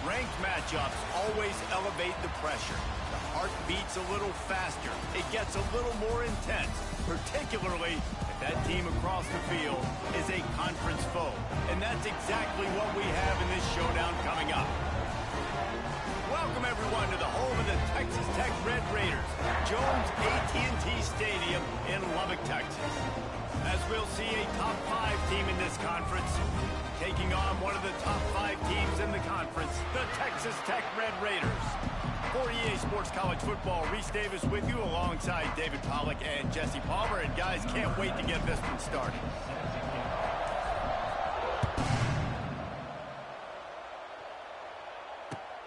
Ranked matchups always elevate the pressure. The heart beats a little faster. It gets a little more intense, particularly if that team across the field is a conference foe. And that's exactly what we have in this showdown coming up. Welcome, everyone, to the home of the Texas Tech Red Raiders, Jones AT&T Stadium in Lubbock, Texas. As we'll see a top 5 team in this conference taking on one of the top 5 teams in the conference, the Texas Tech Red Raiders. For EA Sports College Football, Reese Davis with you alongside David Pollack and Jesse Palmer. And guys, can't wait to get this one started.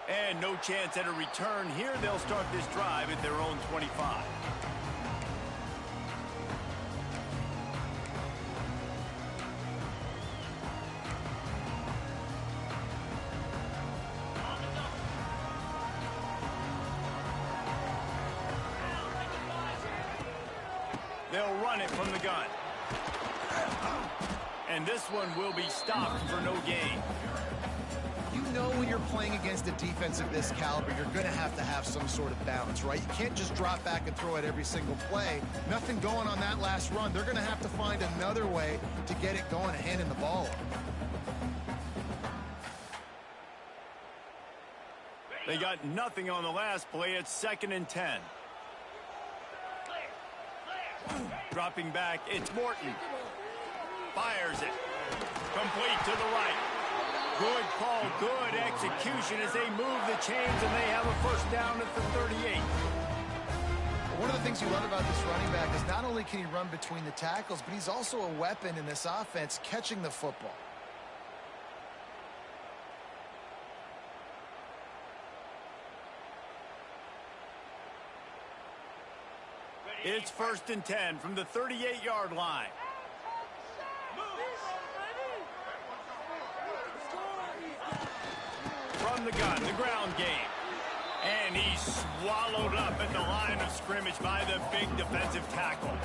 And no chance at a return here. They'll start this drive at their own 25. They'll run it from the gun. And this one will be stopped for no gain. You know when you're playing against a defense of this caliber, you're going to have some sort of balance, right? You can't just drop back and throw it every single play. Nothing going on that last run. They're going to have to find another way to get it going and handing the ball off. They got nothing on the last play. It's 2nd and 10. Dropping back, it's Morton. Fires it. Complete to the right. Good call, good execution as they move the chains, and they have a first down at the 38. One of the things you love about this running back is not only can he run between the tackles, but he's also a weapon in this offense catching the football. It's 1st and 10 from the 38-yard line. From the gun, the ground game. And he's swallowed up at the line of scrimmage by the big defensive tackle.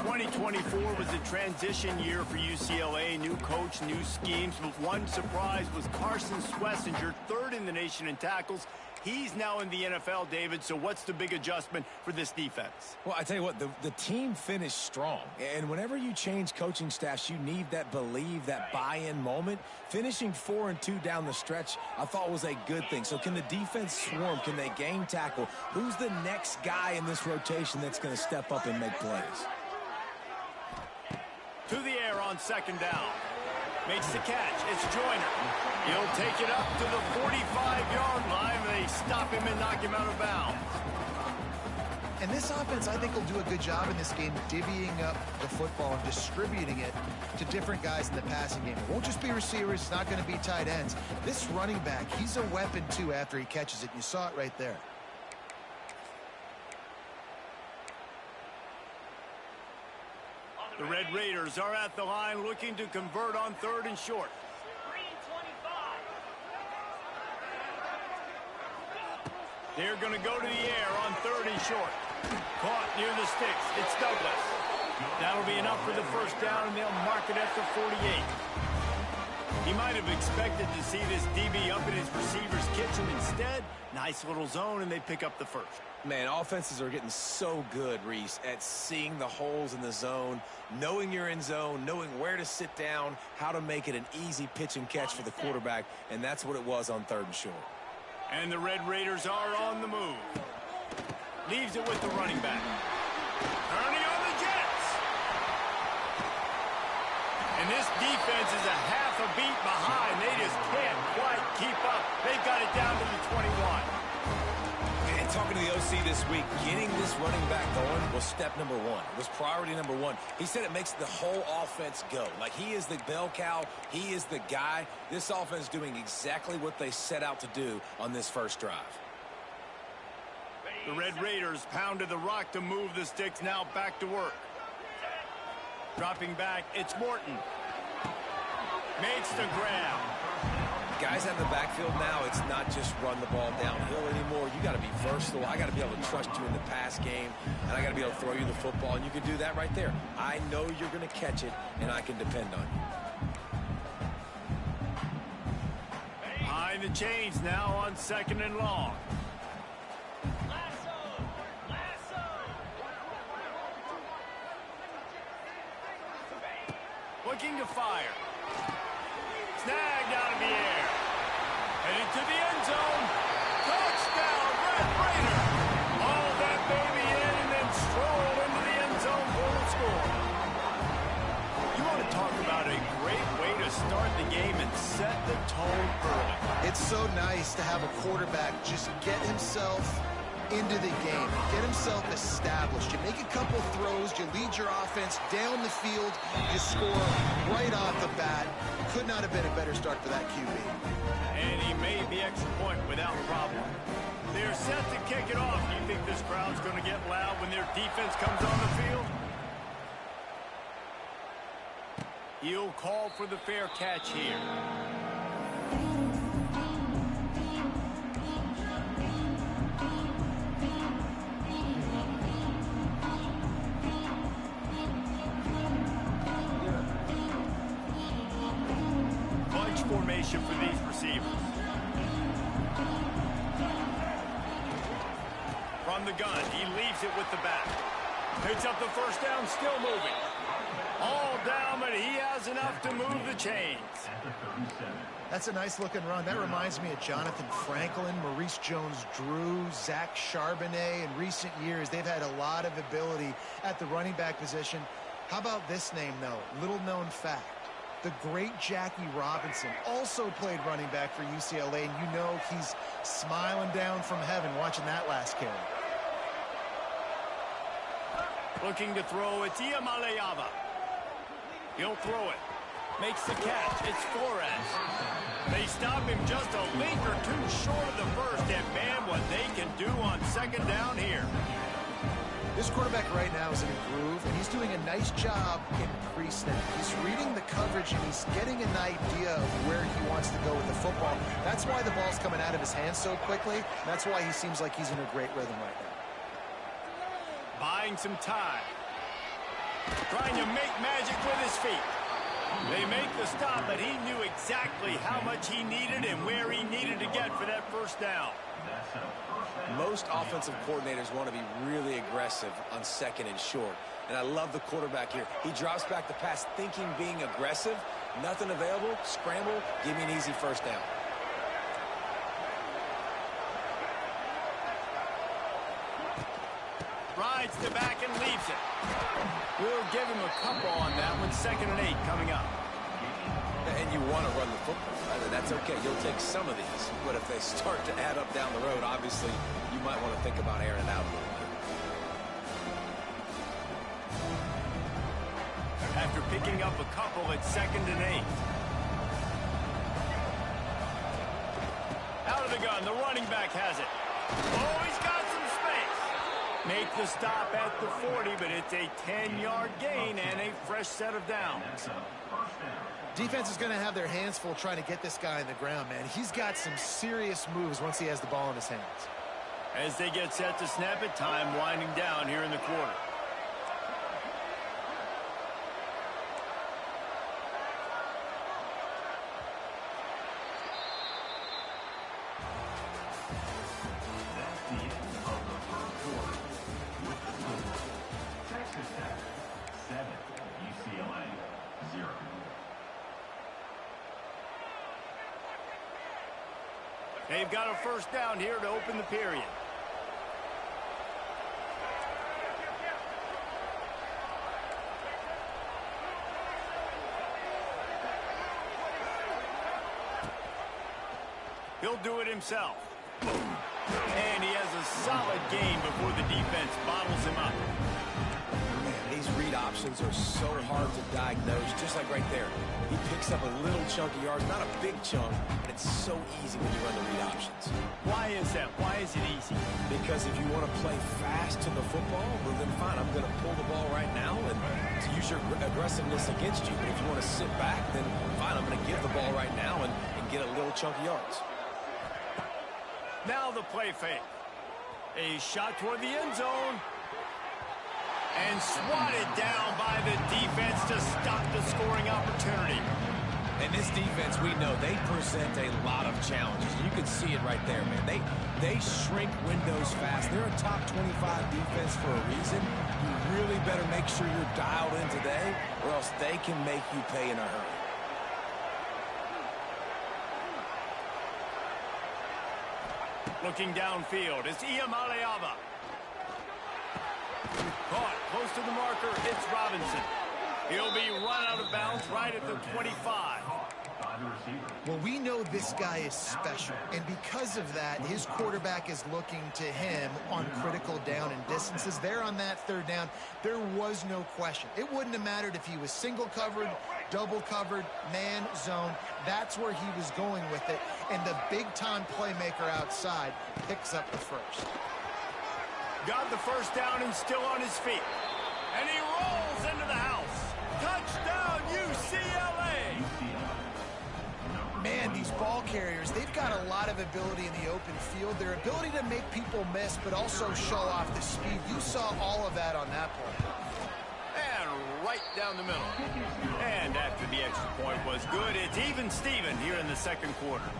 2024 was a transition year for UCLA. New coach, new schemes, but one surprise was Carson Schlesinger, 3rd in the nation in tackles. He's now in the NFL, David, so what's the big adjustment for this defense? Well, I tell you what, the team finished strong. And whenever you change coaching staffs, you need that believe, that buy-in moment. Finishing 4-2 down the stretch, I thought was a good thing. So can the defense swarm? Can they game tackle? Who's the next guy in this rotation that's going to step up and make plays? To the air on 2nd down. Makes the catch. It's Joyner. He'll take it up to the 45-yard line. They stop him and knock him out of bounds. And this offense, I think, will do a good job in this game divvying up the football and distributing it to different guys in the passing game. It won't just be receivers. It's not going to be tight ends. This running back, he's a weapon, too, after he catches it. You saw it right there. The Red Raiders are at the line looking to convert on 3rd and short. They're going to go to the air on 3rd and short. Caught near the sticks. It's Douglas. That'll be enough for the first down, and they'll mark it at the 48. He might have expected to see this DB up in his receiver's kitchen. Instead, nice little zone, and they pick up the first. Man, offenses are getting so good, Reese, at seeing the holes in the zone, knowing you're in zone, knowing where to sit down, how to make it an easy pitch and catch for the quarterback, and that's what it was on 3rd and short. And the Red Raiders are on the move. Leaves it with the running back. Turning on the Jets. And this defense is a half a beat behind. They just can't quite keep up. They've got it down to the 21. And talking to the OC this week, getting this running back going was step number 1. It was priority number 1. He said it makes the whole offense go. Like, he is the bell cow. He is the guy. This offense doing exactly what they set out to do on this first drive. The Red Raiders pounded the rock to move the sticks. Now back to work. Dropping back, it's Morton. Makes the grab. Guys out in the backfield now, it's not just run the ball downhill anymore. You got to be versatile. I got to be able to trust you in the pass game, and I got to be able to throw you the football, and you can do that right there. I know you're going to catch it, and I can depend on you. Behind the chains now on 2nd and long. Looking to fire. Snagged out of the air. Heading to the end zone. Touchdown, Red Raider. All that baby in and then stroll into the end zone for the score. You want to talk about a great way to start the game and set the tone early. It's so nice to have a quarterback just get himself into the game, get himself established. You make a couple throws, you lead your offense down the field, you score right off the bat. Could not have been a better start for that QB. And he made the extra point without problem. They're set to kick it off. Do you think this crowd's going to get loud when their defense comes on the field? He'll call for the fair catch here. Bunch formation for these receivers. From the gun, he leaves it with the back. Picks up the first down, still moving. All down, but he has enough to move the chains. That's a nice-looking run. That reminds me of Jonathan Franklin, Maurice Jones-Drew, Zach Charbonnet. In recent years, they've had a lot of ability at the running back position. How about this name, though? Little-known fact. The great Jackie Robinson also played running back for UCLA, and you know he's smiling down from heaven watching that last carry. Looking to throw, it's Iamaleava. He'll throw it. Makes the catch. It's Flores. They stop him just a link or two short of the first, and man, what they can do on 2nd down here. This quarterback right now is in a groove, and he's doing a nice job in pre-snap. He's reading the coverage, and he's getting an idea of where he wants to go with the football. That's why the ball's coming out of his hands so quickly. That's why he seems like he's in a great rhythm right now. Buying some time. Trying to make magic with his feet. They make the stop, but he knew exactly how much he needed and where he needed to get for that first down. Most offensive coordinators want to be really aggressive on 2nd and short. And I love the quarterback here. He drops back the pass thinking being aggressive. Nothing available. Scramble. Give me an easy first down. Rides the back and leaves it. We'll give him a couple on that one. 2nd and 8 coming up. And you want to run the football. That's okay. You'll take some of these. But if they start to add up down the road, obviously, you might want to think about airing it out a little bit. After picking up a couple at 2nd and 8. Out of the gun. The running back has it. Oh, he's got some space. Make the stop at the 40, but it's a 10-yard gain and a fresh set of downs. Defense is going to have their hands full trying to get this guy on the ground, man. He's got some serious moves once he has the ball in his hands. As they get set to snap it, time winding down here in the quarter. They've got a first down here to open the period. He'll do it himself. And he has a solid gain before the defense bottles him up. These read options are so hard to diagnose, just like right there. He picks up a little chunk of yards, not a big chunk, but it's so easy when you run the read options. Why is that? Why is it easy? Because if you want to play fast to the football, well then fine, I'm going to pull the ball right now and to use your aggressiveness against you. But if you want to sit back, then fine, I'm going to give the ball right now and get a little chunk of yards. Now the play fake. A shot toward the end zone. And swatted down by the defense to stop the scoring opportunity. And this defense, we know, they present a lot of challenges. You can see it right there, man. They shrink windows fast. They're a top 25 defense for a reason. You really better make sure you're dialed in today, or else they can make you pay in a hurry. Looking downfield, it's Iamaleava. Caught close to the marker, it's Robinson. He'll be run out of bounds right at the 25. Well, we know this guy is special, and because of that, his quarterback is looking to him on critical down and distances. There on that third down, there was no question. It wouldn't have mattered if he was single covered, double covered, man, zone. That's where he was going with it, and the big-time playmaker outside picks up the first. Got the first down and still on his feet. And he rolls into the house. Touchdown, UCLA! Man, these ball carriers, they've got a lot of ability in the open field. Their ability to make people miss, but also show off the speed. You saw all of that on that play. And right down the middle. And after the extra point was good, it's even Steven here in the second quarter.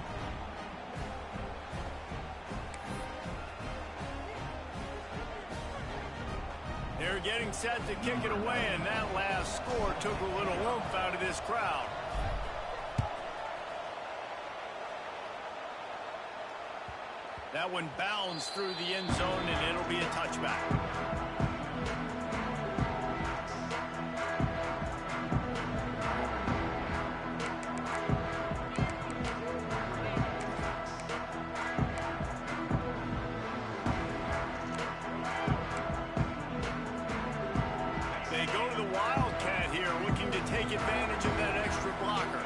They're getting set to kick it away, and that last score took a little oomph out of this crowd. That one bounds through the end zone, and it'll be a touchback. Take advantage of that extra blocker.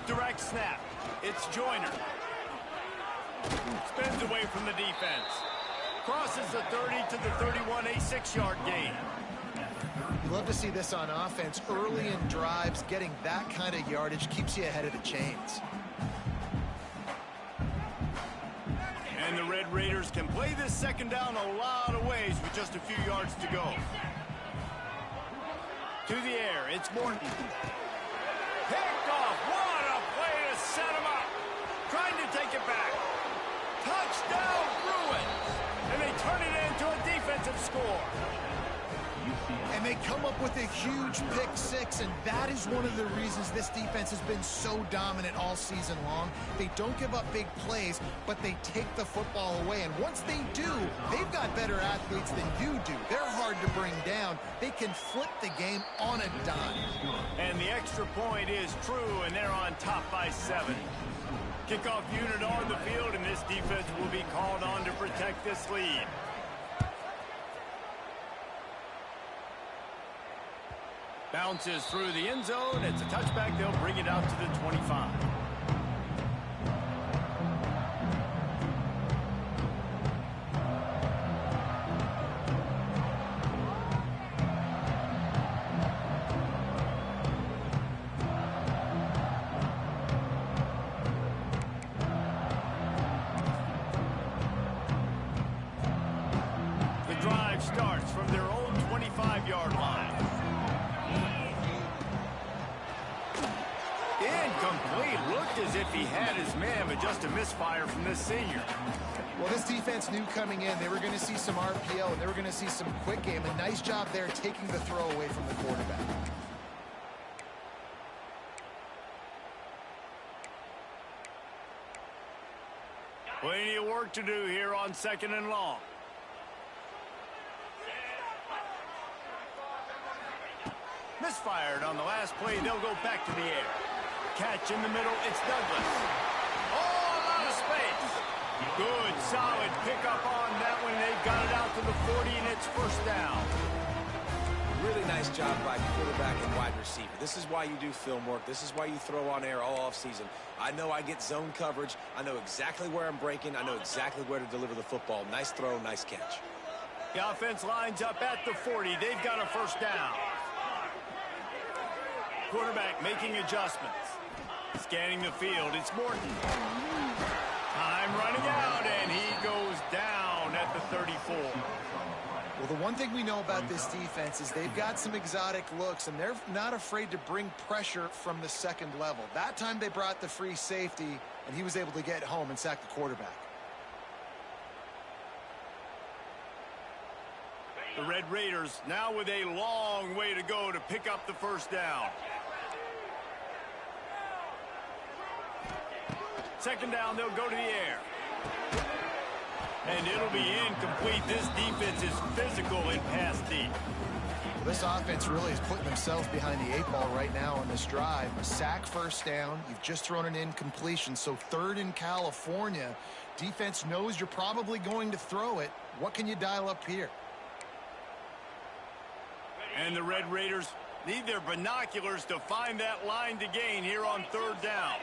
Direct snap. It's Joyner. Spins away from the defense. Crosses the 30 to the 31, a 6-yard gain. You love to see this on offense. Early in drives, getting that kind of yardage keeps you ahead of the chains. And the Red Raiders can play this second down a lot of ways with just a few yards to go. To the air, it's Morton. Picked off. What a play to set him up. Trying to take it back. Touchdown, Bruins. And they turn it into a defensive score. And they come up with a huge pick six, and that is one of the reasons this defense has been so dominant all season long. They don't give up big plays, but they take the football away. And once they do, they've got better athletes than you do. They're hard to bring down. They can flip the game on a dime. And the extra point is true, and they're on top by 7. Kickoff unit on the field, and this defense will be called on to protect this lead. Bounces through the end zone. It's a touchback. They'll bring it out to the 25. The drive starts from their own 25-yard line. Incomplete. Looked as if he had his man, but just a misfire from this senior. Well, this defense knew coming in they were going to see some RPO, and they were going to see some quick game. A nice job there taking the throw away from the quarterback. Plenty of work to do here on 2nd and long. Misfired on the last play. They'll go back to the air. Catch in the middle. It's Douglas. Oh, a lot of space. Good, solid pickup on that one. They got it out to the 40, and it's first down. Really nice job by quarterback and wide receiver. This is why you do film work. This is why you throw on air all offseason. I know I get zone coverage. I know exactly where I'm breaking. I know exactly where to deliver the football. Nice throw, nice catch. The offense lines up at the 40. They've got a first down. Quarterback making adjustments. Scanning the field, it's Morton. Time running out, and he goes down at the 34. Well, the one thing we know about this defense is they've got some exotic looks, and they're not afraid to bring pressure from the second level. That time they brought the free safety, and he was able to get home and sack the quarterback. The Red Raiders now with a long way to go to pick up the first down. Second down, they'll go to the air. And it'll be incomplete. This defense is physical and pass deep. Well, this offense really is putting themselves behind the 8 ball right now on this drive. A sack, first down. You've just thrown an incompletion, so third in California. Defense knows you're probably going to throw it. What can you dial up here? And the Red Raiders need their binoculars to find that line to gain here on third down.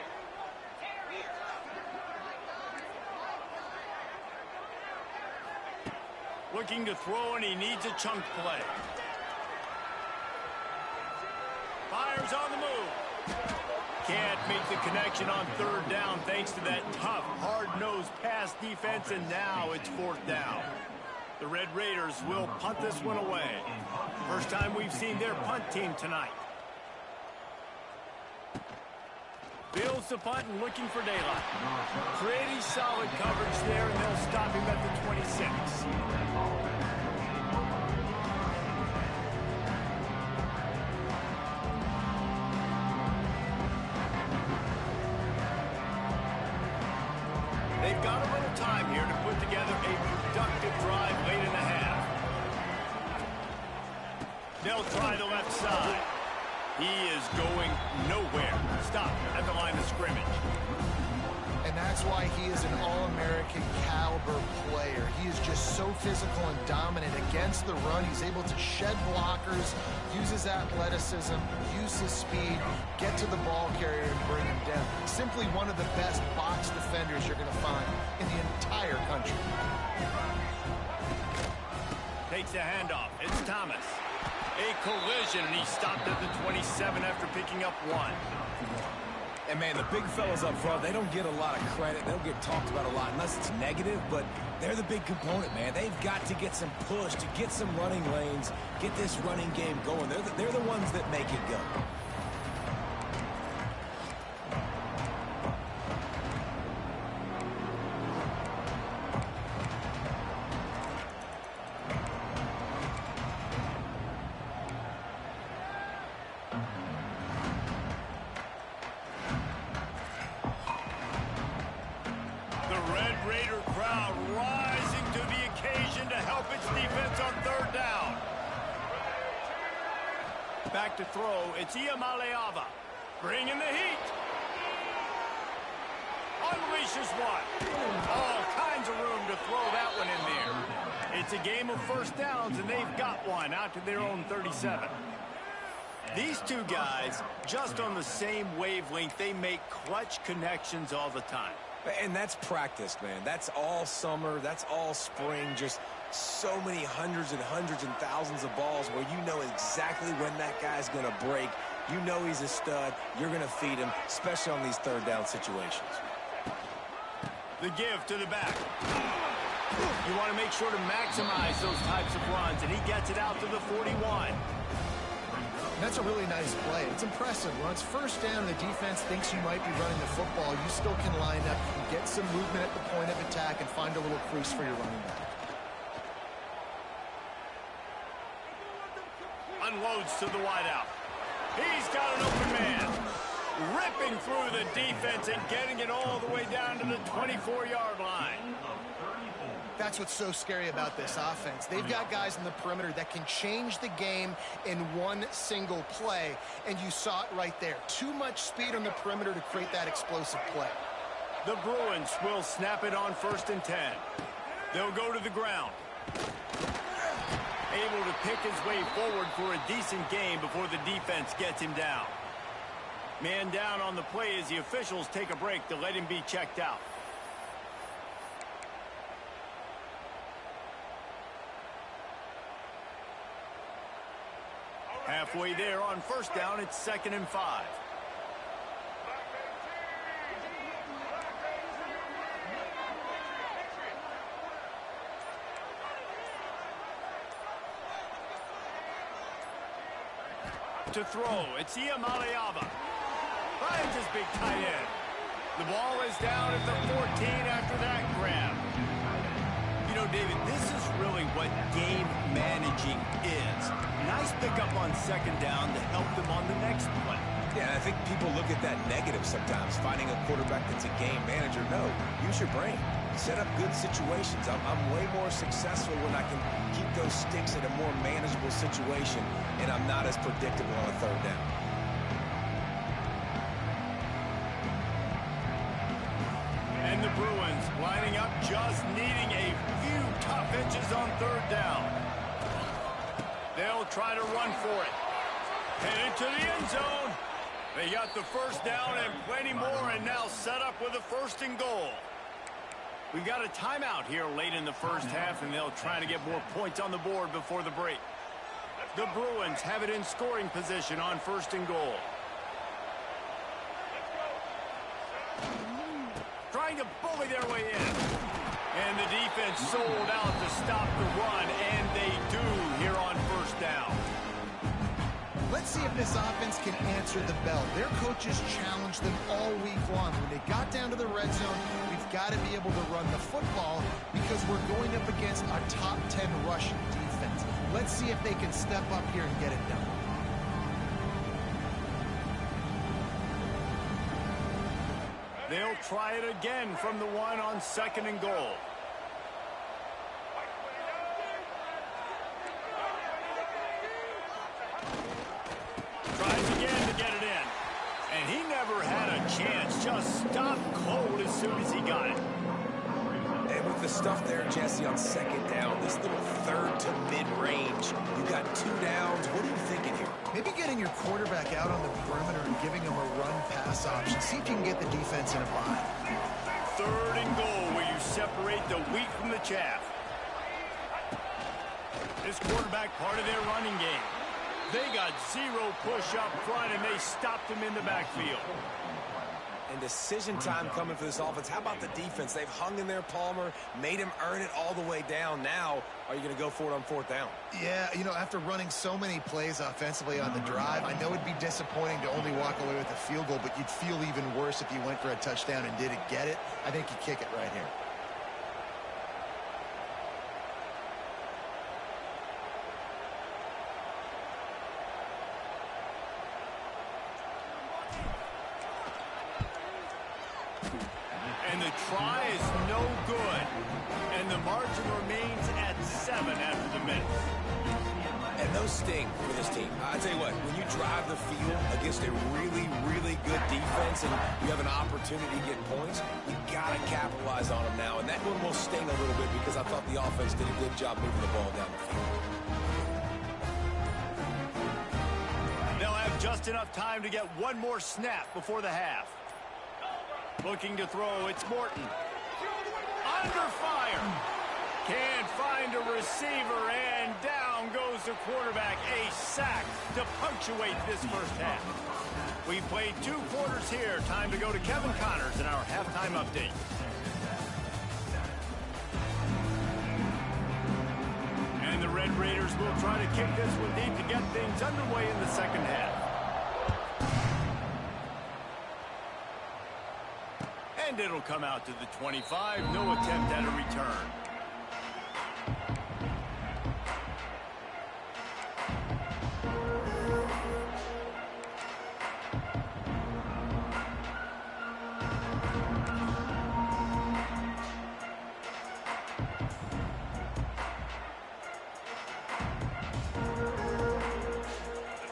Looking to throw, and he needs a chunk play. Fires on the move. Can't make the connection on third down thanks to that tough, hard-nosed pass defense, and now it's fourth down. The Red Raiders will punt this one away. First time we've seen their punt team tonight. Fields the punt and looking for daylight. Pretty solid coverage there, and they'll stop him at the 26. They've got a little time here to put together a productive drive late in the half. They'll try the left side. He is going nowhere. Stop at the line of scrimmage. And that's why he is an All-American caliber player. He is just so physical and dominant against the run. He's able to shed blockers, use his athleticism, use his speed, get to the ball carrier and bring him down. Simply one of the best box defenders you're going to find in the entire country. Takes a handoff. It's Thomas. A collision, and he stopped at the 27 after picking up one. And, man, the big fellas up front, they don't get a lot of credit. They don't get talked about a lot unless it's negative, but they're the big component, man. They've got to get some push, to get some running lanes, get this running game going. They're the ones that make it go. Back to throw, it's Iamaleava. Bringing the heat. Unleashes one. All kinds of room to throw that one in there. It's a game of first downs, and they've got one out to their own 37. These two guys, just on the same wavelength, they make clutch connections all the time. And that's practice, man. That's all summer. That's all spring. Just so many hundreds and thousands of balls where you know exactly when that guy's going to break. You know he's a stud. You're going to feed him, especially on these third down situations. The give to the back. You want to make sure to maximize those types of runs, and he gets it out to the 41. That's a really nice play. It's impressive. When it's first down, the defense thinks you might be running the football. You still can line up and get some movement at the point of attack and find a little crease for your running back. Unloads to the wideout. He's got an open man. Ripping through the defense and getting it all the way down to the 24-yard line. That's what's so scary about this offense. They've got guys in the perimeter that can change the game in one single play, and you saw it right there. Too much speed on the perimeter to create that explosive play. The Bruins will snap it on 1st and 10. They'll go to the ground. Able to pick his way forward for a decent game before the defense gets him down. Man down on the play as the officials take a break to let him be checked out. Halfway there on 1st down, it's 2nd and 5. To throw, it's Iamaleava. Finds his big tight end. The ball is down at the 14 after that grab. You know, David, this is really what game managing is. Nice pickup on second down to help them on the next play. Yeah, and I think people look at that negative sometimes, finding a quarterback that's a game manager. No, use your brain. Set up good situations. I'm way more successful when I can keep those sticks in a more manageable situation, and I'm not as predictable on a third down. And the Bruins lining up, just needing a few tough inches on third down. They'll try to run for it. Headed to the end zone. They got the first down and plenty more, and now set up with a 1st and goal. We got a timeout here late in the first half, and they'll try to get more points on the board before the break. The Bruins have it in scoring position on 1st and goal. Trying to bully their way in. And the defense sold out to stop the run, and they do here on 1st down. Let's see if this offense can answer the bell. Their coaches challenged them all week long. When they got down to the red zone, we've got to be able to run the football because we're going up against a top 10 rushing defense. Let's see if they can step up here and get it done. They'll try it again from the one on 2nd and goal. Tries again to get it in. And he never had a chance. Just stopped cold as soon as he got it. And with the stuff there, Jesse, on 2nd down, this little 3rd to mid-range, you got 2 downs. What are you thinking here? Maybe getting your quarterback out on the perimeter and giving him a run-pass option. See if you can get the defense in a bind. 3rd and goal, where you separate the wheat from the chaff. This quarterback part of their running game. They got 0 push up front, and they stopped him in the backfield. And decision time coming for this offense. How about the defense? They've hung in there, Palmer, made him earn it all the way down. Now, are you going to go for it on 4th down? Yeah, you know, after running so many plays offensively on the drive, I know it'd be disappointing to only walk away with a field goal, but you'd feel even worse if you went for a touchdown and didn't get it. I think you kick it right here. And the try is no good. And the margin remains at 7 after the minute. And those sting for this team. I tell you what, when you drive the field against a really, really good defense and you have an opportunity to get points, you got to capitalize on them now. And that one will sting a little bit because I thought the offense did a good job moving the ball down the field. They'll have just enough time to get one more snap before the half. Looking to throw, it's Morton. Under fire. Can't find a receiver, and down goes the quarterback. A sack to punctuate this first half. We played 2 quarters here. Time to go to Kevin Connors in our halftime update. And the Red Raiders will try to kick this one deep to get things underway in the second half. And it'll come out to the 25. No attempt at a return.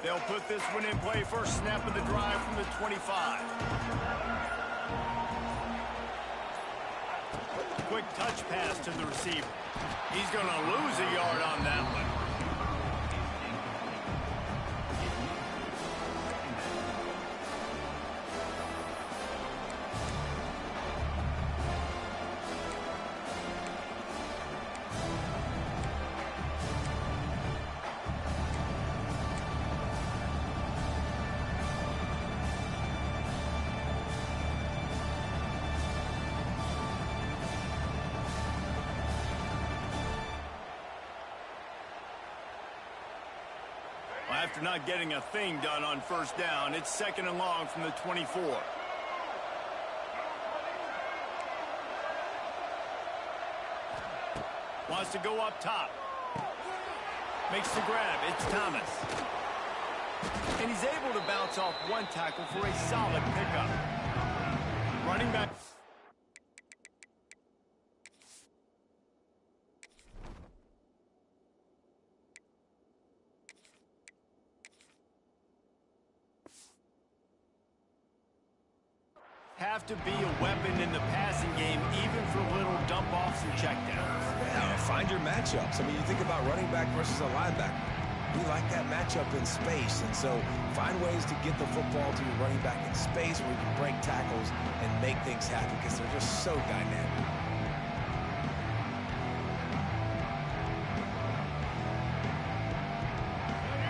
They'll put this one in play. First snap of the drive from the 25. Quick touch pass to the receiver. He's going to lose a yard on that one. After not getting a thing done on first down, it's 2nd and long from the 24. Wants to go up top. Makes the grab. It's Thomas. And he's able to bounce off one tackle for a solid pickup. Running back. Have to be a weapon in the passing game, even for little dump-offs and checkdowns. Yeah, find your matchups. I mean, you think about running back versus a linebacker. We like that matchup in space, and so find ways to get the football to your running back in space where you can break tackles and make things happen because they're just so dynamic.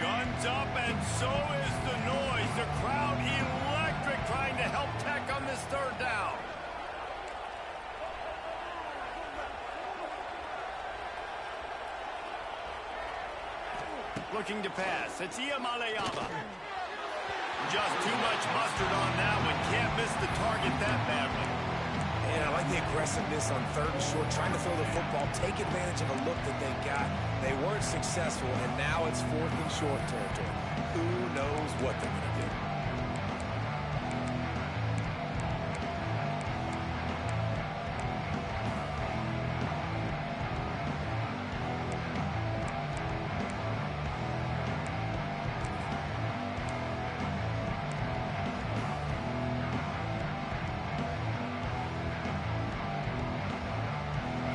Guns up, and so is the noise. The crowd electric, trying to help Tech on this 3rd down. Looking to pass. It's Iamaleava. Just too much mustard on that one. Can't miss the target that badly. And I like the aggressiveness on 3rd and short, trying to throw the football, take advantage of a look that they got. They weren't successful, and now it's 4th and short territory. Who knows what they're going to do?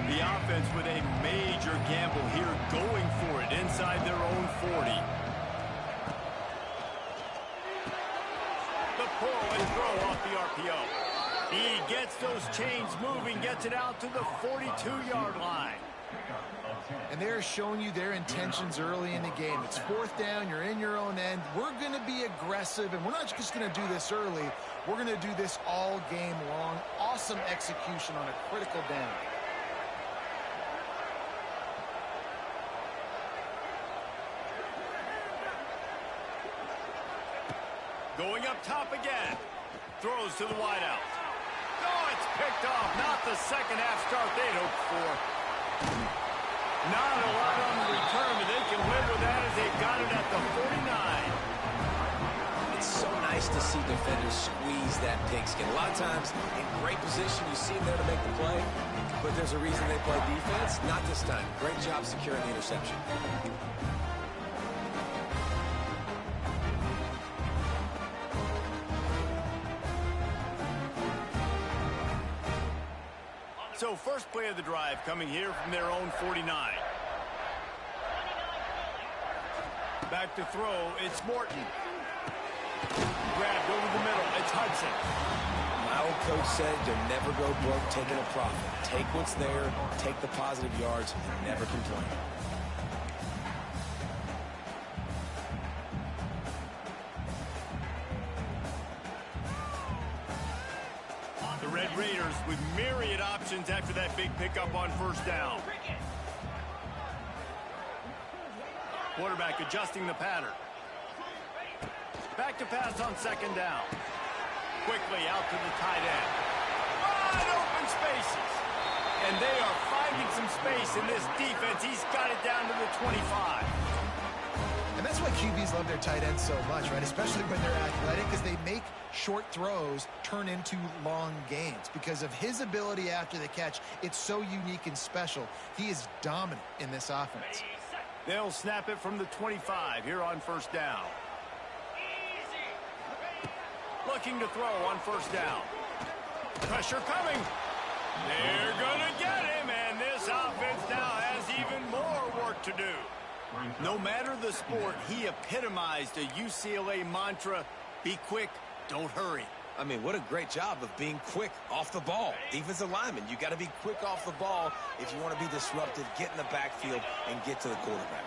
The offense with a major gamble here, going for it inside their own 40. The pull and throw off the RPO. He gets those chains moving, gets it out to the 42-yard line. And they're showing you their intentions early in the game. It's 4th down, you're in your own end. We're going to be aggressive, and we're not just going to do this early. We're going to do this all game long. Awesome execution on a critical down. Going up top again. Throws to the wideout. Oh, it's picked off. Not the second-half start they'd hoped for. Not a lot on the return, but they can live with that as they've got it at the 49. It's so nice to see defenders squeeze that pigskin. A lot of times, in great position, you see them there to make the play, but there's a reason they play defense. Not this time. Great job securing the interception. So first play of the drive coming here from their own 49. Back to throw, it's Morton. Grabbed over the middle, it's Hudson. My old coach said you'll never go broke taking a profit. Take what's there, take the positive yards, and never complain. Red Raiders with myriad options after that big pickup on first down. Quarterback adjusting the pattern. Back to pass on 2nd down. Quickly out to the tight end. Wide open spaces. And they are finding some space in this defense. He's got it down to the 25. And that's why QBs love their tight ends so much, right? Especially when they're athletic, because they make short throws turn into long gains. Because of his ability after the catch, it's so unique and special. He is dominant in this offense. They'll snap it from the 25 here on first down. Looking to throw on first down. Pressure coming. They're going to get him, and this offense now has even more work to do. No matter the sport, he epitomized a UCLA mantra, be quick, don't hurry. I mean, what a great job of being quick off the ball. Defensive lineman, you got to be quick off the ball if you want to be disruptive, get in the backfield, and get to the quarterback.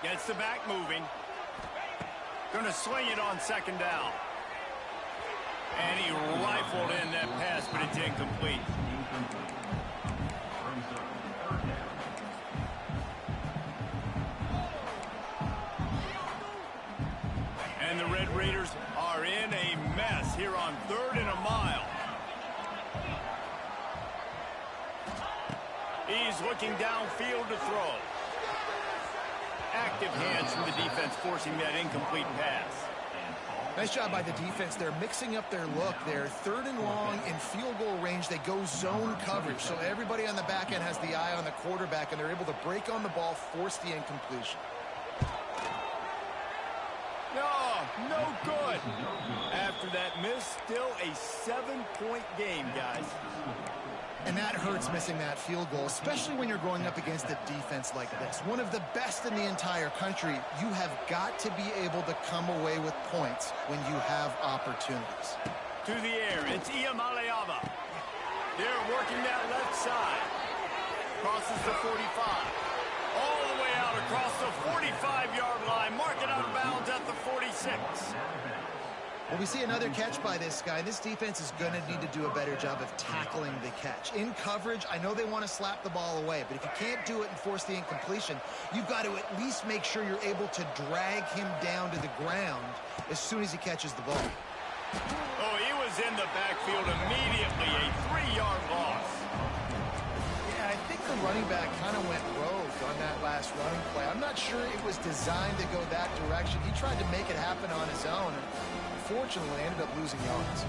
Gets the back moving. Going to sling it on 2nd down. And he rifled in that pass, but it's incomplete. And the Red Raiders are in a mess here on 3rd and a mile. He's looking downfield to throw. Active hands from the defense forcing that incomplete pass. Nice job by the defense. They're mixing up their look. They're 3rd and long in field goal range. They go zone coverage. So everybody on the back end has the eye on the quarterback, and they're able to break on the ball, force the incompletion. No good. After that miss, still a 7-point game, guys. And that hurts, missing that field goal, especially when you're going up against a defense like this. One of the best in the entire country. You have got to be able to come away with points when you have opportunities. To the air, it's Iamaleava. They're working that left side. Crosses the 45. All the way out across the 45-yard line. Mark it out of bounds at the 46. Well, we see another catch by this guy. This defense is going to need to do a better job of tackling the catch. In coverage, I know they want to slap the ball away, but if you can't do it and force the incompletion, you've got to at least make sure you're able to drag him down to the ground as soon as he catches the ball. Oh, he was in the backfield immediately. A 3-yard loss. Yeah, I think the running back kind of went rogue on that last running play. I'm not sure it was designed to go that direction. He tried to make it happen on his own, and unfortunately ended up losing yards.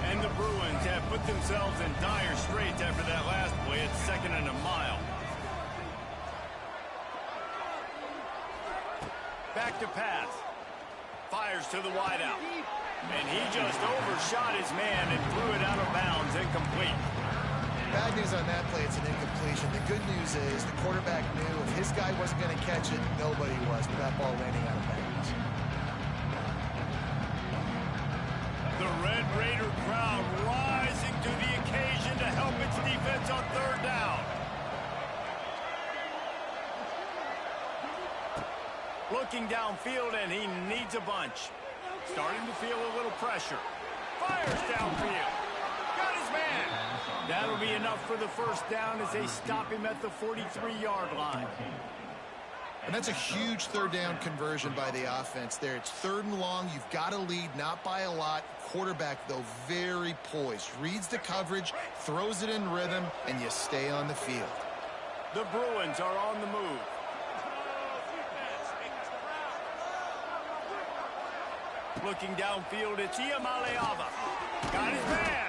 And the Bruins have put themselves in dire straits after that last play. It's 2nd and a mile. Back to pass. Fires to the wideout. And he just overshot his man and threw it out of bounds, incomplete. Bad news on that play, it's an incompletion. The good news is the quarterback knew if his guy wasn't going to catch it, nobody was, with that ball landing out of bounds. The Red Raider crowd rising to the occasion to help its defense on 3rd down. Looking downfield, and he needs a bunch. Starting to feel a little pressure. Fires downfield. Got his man. That'll be enough for the 1st down as they stop him at the 43-yard line. And that's a huge 3rd down conversion by the offense there. It's 3rd and long. You've got to lead, not by a lot. Quarterback, though, very poised. Reads the coverage, throws it in rhythm, and you stay on the field. The Bruins are on the move. Looking downfield, it's Iamaleava. Got his man.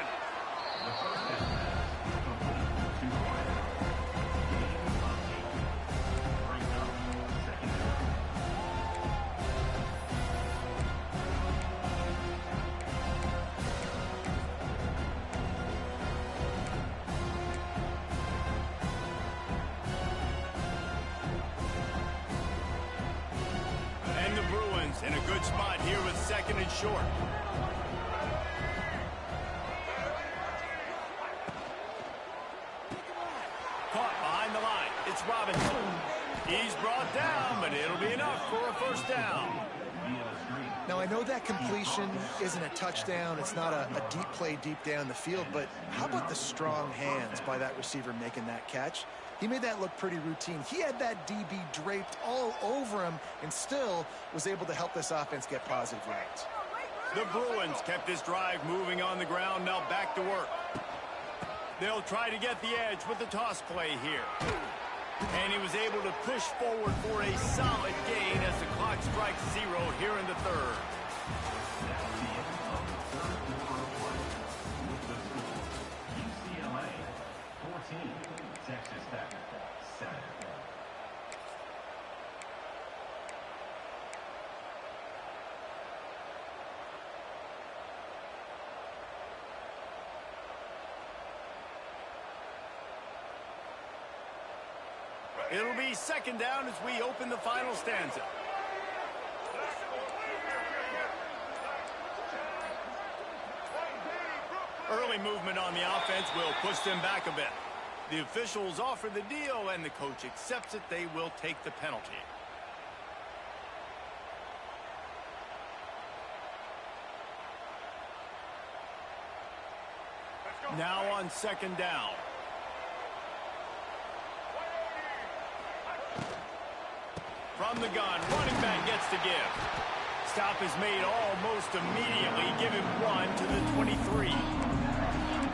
And the Bruins in a good spot here with 2nd and short. Caught behind the line. It's Robinson. He's brought down, but it'll be enough for a 1st down. Now, I know that completion isn't a touchdown. It's not a deep play deep down the field, but how about the strong hands by that receiver making that catch? He made that look pretty routine. He had that DB draped all over him and still was able to help this offense get positive yards. The Bruins kept this drive moving on the ground, now back to work. They'll try to get the edge with the toss play here. And he was able to push forward for a solid gain as the clock strikes 0 here in the 3rd. UCLA 14, Texas Tech 7. It'll be 2nd down as we open the final stanza. Early movement on the offense will push them back a bit. The officials offer the deal, and the coach accepts it. They will take the penalty. Now on 2nd down. From the gun, running back gets to give. Stop is made almost immediately. Give him 1 to the 23.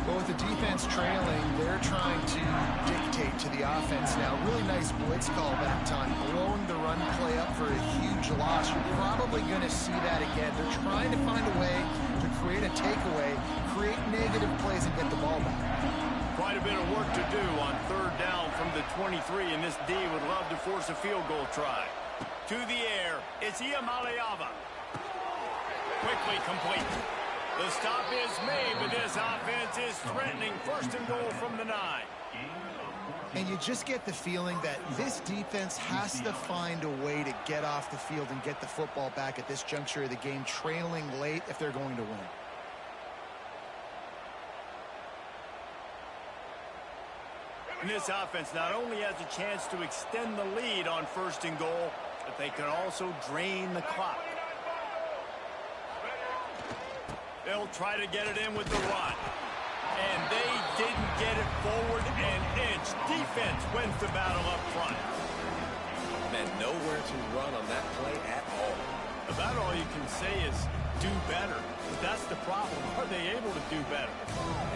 Well, with the defense trailing, they're trying to dictate to the offense now. Really nice blitz call that time, blowing the run play up for a huge loss. You're probably going to see that again. They're trying to find a way to create a takeaway, create negative plays, and get the ball back. Quite a bit of work to do on third down from the 23, and this D would love to force a field goal try. To the air, it's Iamaleava. Quickly complete. The stop is made, but this offense is threatening first and goal from the 9. And you just get the feeling that this defense has to find a way to get off the field and get the football back at this juncture of the game, trailing late if they're going to win. And this offense not only has a chance to extend the lead on first and goal, but they can also drain the clock. They'll try to get it in with the run. And they didn't get it forward an inch. Defense wins the battle up front. Man, nowhere to run on that play at all. About all you can say is do better. But that's the problem. Are they able to do better?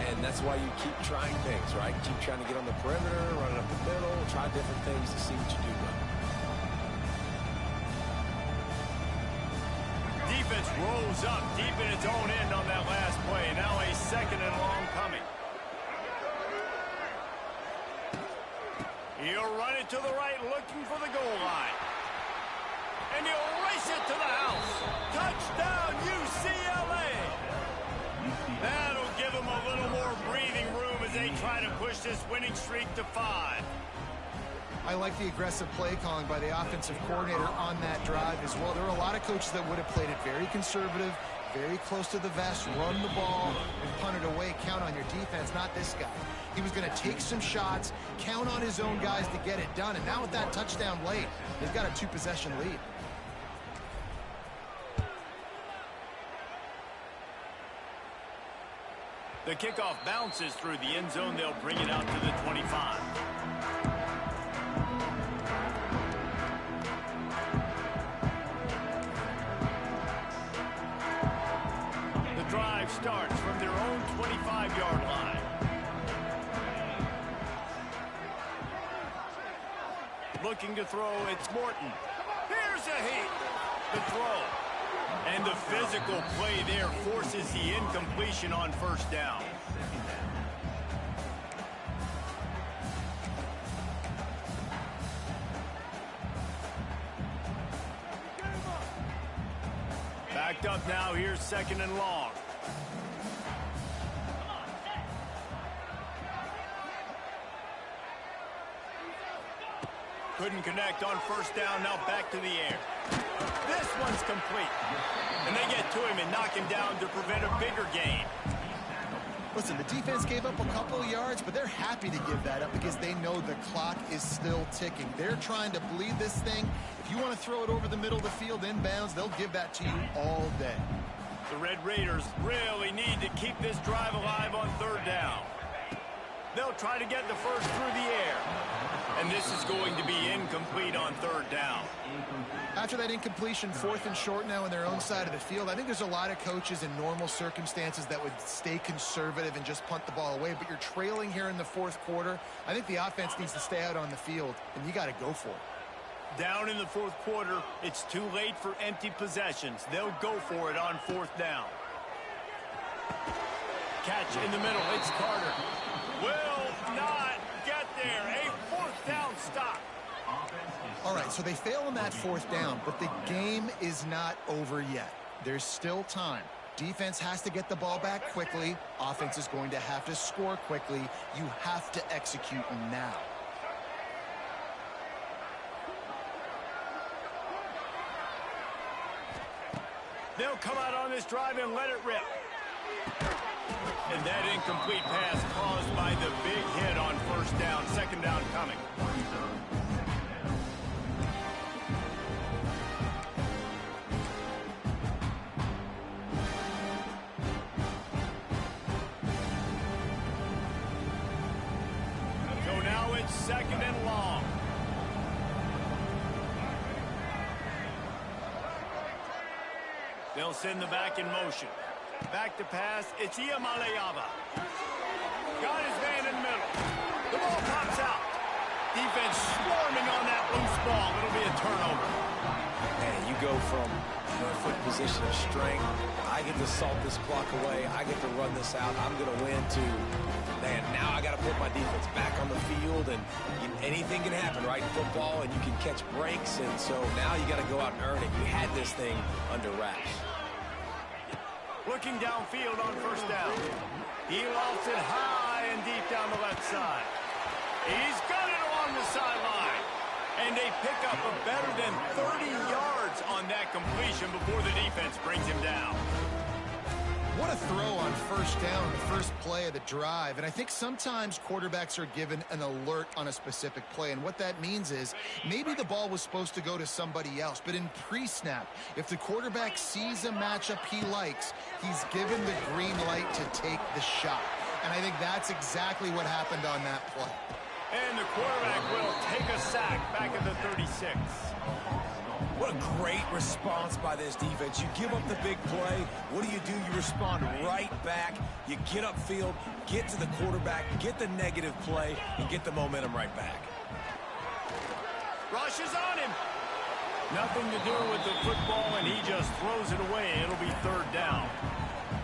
And that's why you keep trying things, right? Keep trying to get on the perimeter, running up the middle, try different things to see what you do well. Defense rolls up deep in its own end on that last play. Now a second and long coming. He'll run it to the right, looking for the goal line. And he'll race it to the house. Touchdown, UCLA. That'll give them a little more breathing room as they try to push this winning streak to 5. I like the aggressive play calling by the offensive coordinator on that drive as well. There were a lot of coaches that would have played it very conservative, very close to the vest, run the ball, and punt it away. Count on your defense, not this guy. He was going to take some shots, count on his own guys to get it done. And now with that touchdown late, they've got a 2-possession lead. The kickoff bounces through the end zone. They'll bring it out to the 25. The drive starts from their own 25-yard line. Looking to throw, it's Morton. Here's a heat. The throw. And the physical play there forces the incompletion on first down. Backed up now, here's second and long. Couldn't connect on first down, now back to the air. This one's complete. And they get to him and knock him down to prevent a bigger gain. Listen, the defense gave up a couple of yards, but they're happy to give that up because they know the clock is still ticking. They're trying to bleed this thing. If you want to throw it over the middle of the field inbounds, they'll give that to you all day. The Red Raiders really need to keep this drive alive on third down. They'll try to get the first through the air. And this is going to be incomplete on third down. After that incompletion, 4th and short now on their own side of the field, I think there's a lot of coaches in normal circumstances that would stay conservative and just punt the ball away. But you're trailing here in the 4th quarter. I think the offense needs to stay out on the field, and you got to go for it. Down in the 4th quarter, it's too late for empty possessions. They'll go for it on 4th down. Catch in the middle, it's Carter. Will not get there. A 4th down stop. All right, so they fail on that 4th down, but the game is not over yet. There's still time. Defense has to get the ball back quickly. Offense is going to have to score quickly. You have to execute now. They'll come out on this drive and let it rip. And that incomplete pass caused by the big hit on first down. Second down coming. So now it's second and long. They'll send the back in motion. Back to pass. It's Iamaleava. Got his man in the middle. The ball pops out. Defense swarming on that loose ball. It'll be a turnover. And you go from perfect position of strength. I get to salt this clock away. I get to run this out. I'm going to win to, man, now I got to put my defense back on the field. And anything can happen, right, in football, and you can catch breaks. And so now you got to go out and earn it. You had this thing under wraps. Looking downfield on first down. He lofts it high and deep down the left side. He's got it along the sideline. And they pick up a better than 30 yards on that completion before the defense brings him down. What a throw on first down, the first play of the drive. And I think sometimes quarterbacks are given an alert on a specific play. And what that means is maybe the ball was supposed to go to somebody else. But in pre-snap, if the quarterback sees a matchup he likes, he's given the green light to take the shot. And I think that's exactly what happened on that play. And the quarterback will take a sack back at the 36. What a great response by this defense. You give up the big play. What do? You respond right back. You get upfield, get to the quarterback, get the negative play, and get the momentum right back. Rush is on him. Nothing to do with the football, and he just throws it away. It'll be third down.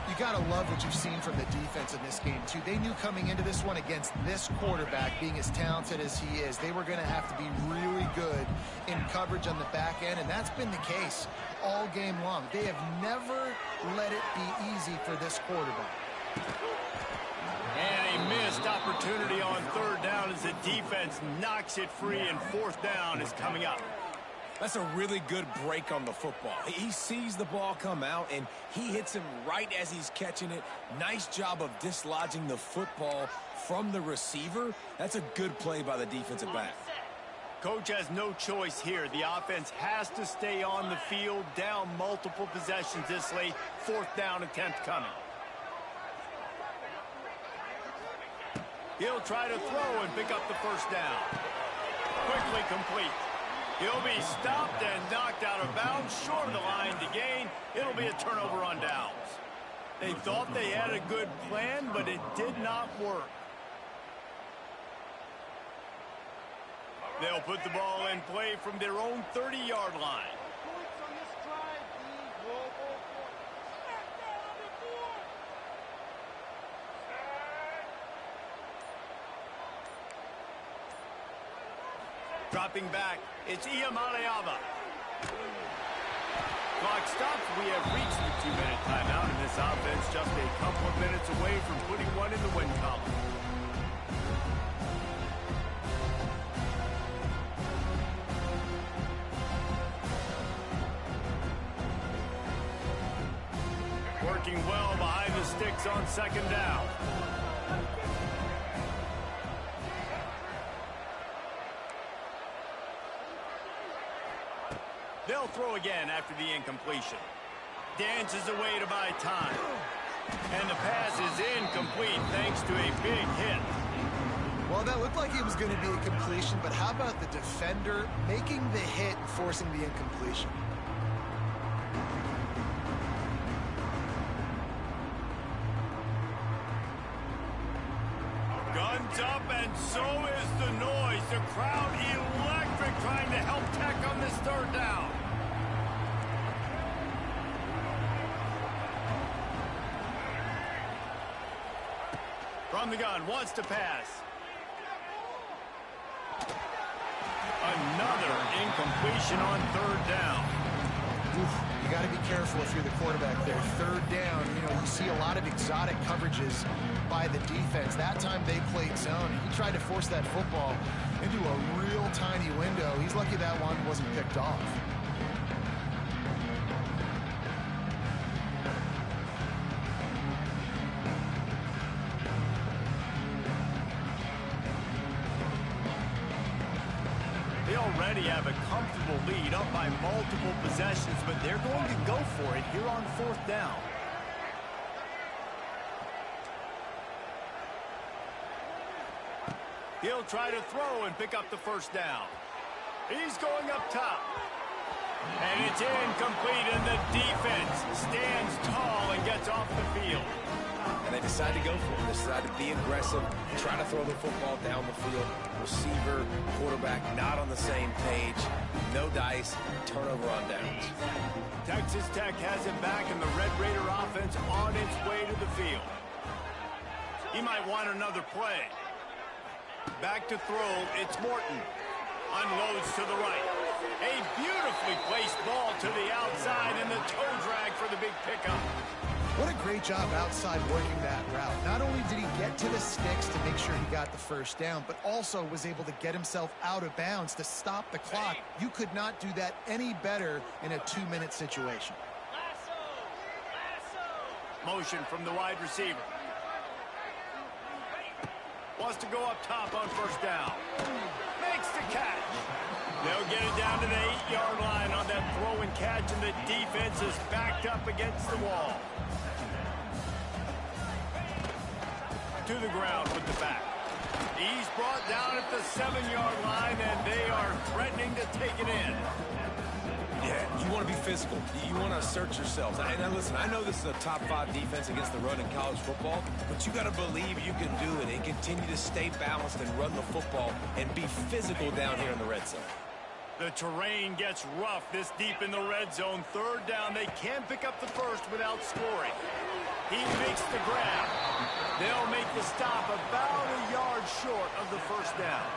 You got to love what you've seen from the defense in this game, too. They knew coming into this one against this quarterback, being as talented as he is, they were going to have to be really good in coverage on the back end, and that's been the case all game long. They have never let it be easy for this quarterback. And a missed opportunity on third down as the defense knocks it free, and fourth down is coming up. That's a really good break on the football. He sees the ball come out, and he hits him right as he's catching it. Nice job of dislodging the football from the receiver. That's a good play by the defensive back. Coach has no choice here. The offense has to stay on the field, down multiple possessions this late. Fourth down attempt coming. He'll try to throw and pick up the first down. Quickly complete. He'll be stopped and knocked out of bounds, short of the line to gain. It'll be a turnover on downs. They thought they had a good plan, but it did not work. They'll put the ball in play from their own 30-yard line. Dropping back, it's Iamaleava. Clock stops. We have reached the 2-minute timeout, and this offense just a couple of minutes away from putting one in the win column. Working well behind the sticks on second down. They'll throw again after the incompletion. Dances away to buy time. And the pass is incomplete thanks to a big hit. Well, that looked like it was going to be a completion, but how about the defender making the hit and forcing the incompletion? Guns up, and so is the noise. The crowd electric, trying to help Tech on this third down. From the gun, wants to pass. Another incompletion on third down. Oof, you got to be careful if you're the quarterback there. Third down, you see a lot of exotic coverages by the defense. That time they played zone. He tried to force that football into a real tiny window. He's lucky that one wasn't picked off. They already have a comfortable lead, up by multiple possessions, but they're going to go for it here on fourth down. He'll try to throw and pick up the first down. He's going up top. And And it's incomplete, and the defense stands tall and gets off the field. And they decide to go for it. They decide to be aggressive, try to throw the football down the field. Receiver, quarterback, not on the same page. No dice, turnover on downs. Texas Tech has it back, and the Red Raider offense on its way to the field. He might want another play. Back to throw, it's Morton. Unloads to the right. A beautifully placed ball to the outside, and the toe drag for the big pickup. What a great job outside working that route. Not only did he get to the sticks to make sure he got the first down, but also was able to get himself out of bounds to stop the clock. You could not do that any better in a 2-minute situation. Motion from the wide receiver. Wants to go up top on first down. Makes the catch. They'll get it down to the 8-yard line on that throw and catch, and the defense is backed up against the wall. To the ground with the back. He's brought down at the 7-yard line, and they are threatening to take it in. Yeah, you want to be physical. You want to assert yourselves. And listen, I know this is a top 5 defense against the run in college football, but you got to believe you can do it and continue to stay balanced and run the football and be physical down here in the red zone. The terrain gets rough this deep in the red zone. Third down, they can pick up the first without scoring. He makes the grab. They'll make the stop about a yard short of the first down.